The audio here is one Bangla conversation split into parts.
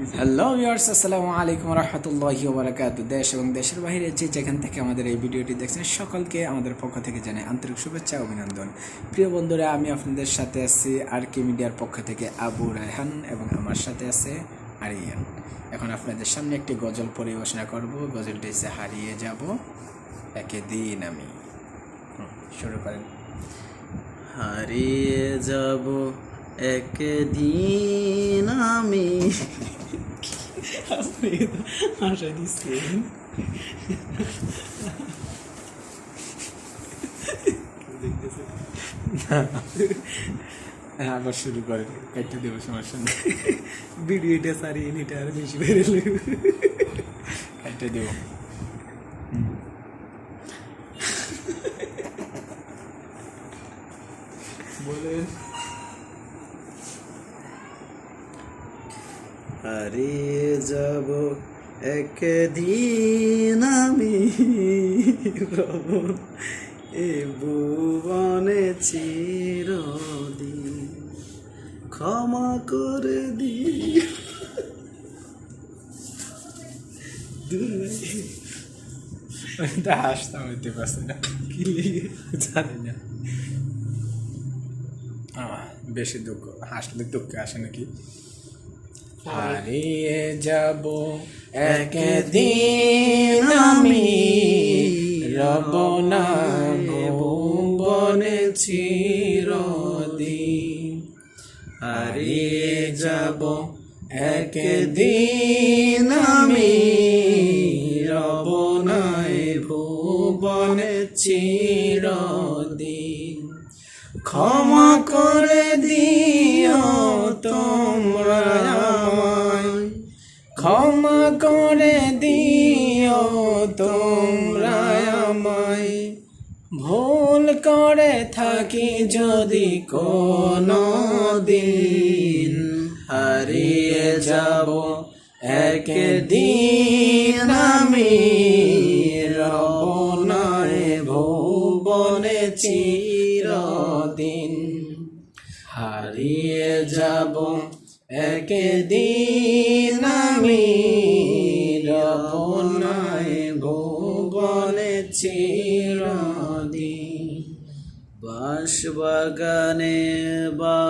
হ্যালো ভিউয়ার্স, আসসালামু আলাইকুম রহমতুল্লাহি ওয়া বারাকাতুহু। দেশ এবং দেশের বাইরে যে যেখান থেকে আমাদের এই ভিডিওটি দেখছেন সকলকে আমাদের পক্ষ থেকে জানাই আন্তরিক শুভেচ্ছা ও অভিনন্দন। প্রিয় বন্ধুরা, আমি আপনাদের সাথে আছি আর কে মিডিয়ার পক্ষ থেকে আবু রায়হান এবং আমার সাথে আছে আরিয়ান। এখন আপনাদের সামনে একটি গজল পরিবেশনা করব। গজলটি হচ্ছে হারিয়ে যাব একদিন আমি। শুরু করেন। হারিয়ে যাব একদিন আমি। আশা দিচ্ছেন আবার শুরু করেন, কেটে দেবো, সমস্যা নেই। ভিডিওটা সারিয়ে নিতে আর বেশি বেরোলে কেটে দেবো। বলেন। হারিয়ে যাব একদিন আমি রব এ ভুবনে চিরদিন, ক্ষমা করে দিও। হাসতাম, হইতে পারছি না, কি লেগে জানি না। বেশি দুঃখ হাসলে দুঃখ আসে নাকি? হারিয়ে যাব একদিন আমি, রব না ভুবনে চিরদিন। হারিয়ে যাব একদিন আমি, রব না ভুবনে চিরদিন। ক্ষমা করে দিও তোমরা আমায়, ক্ষমা করে দিও তোমরা আমায়। ভুল করে থাকি যদি কোনো দিন, হারিয়ে যাব একদিন আমি, রব নয় ভুবনে চিরদিন। হারিয়ে যাব একদিন আমি, রব নয় ভুবনে চিরদিন। বাঁশবাগানে বা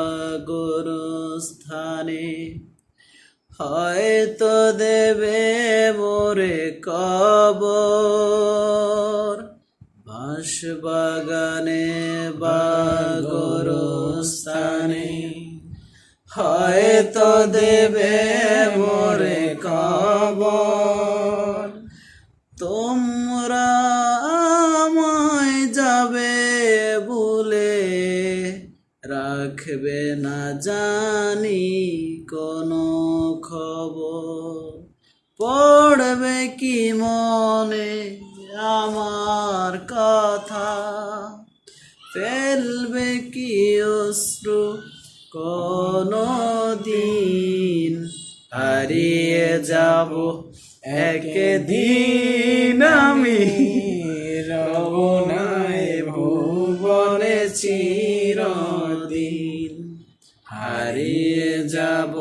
গোরস্থানে হয়তো দেবে মোরে কবর। বাঁশবাগানে বা গোরস্থানে হয়তো দেবে মোরে কবর। তোমরা আমায় যাবে বলে রাখবে না জানি কোনো খবর। পড়বে কি মনে আমার কথা, ফেলবে কি অশ্রু কোনো দিন। হারিয়ে যাব একদিন আমি, রব নাই ভুবনে চিরদিন। হারিয়ে যাব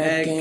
একদিন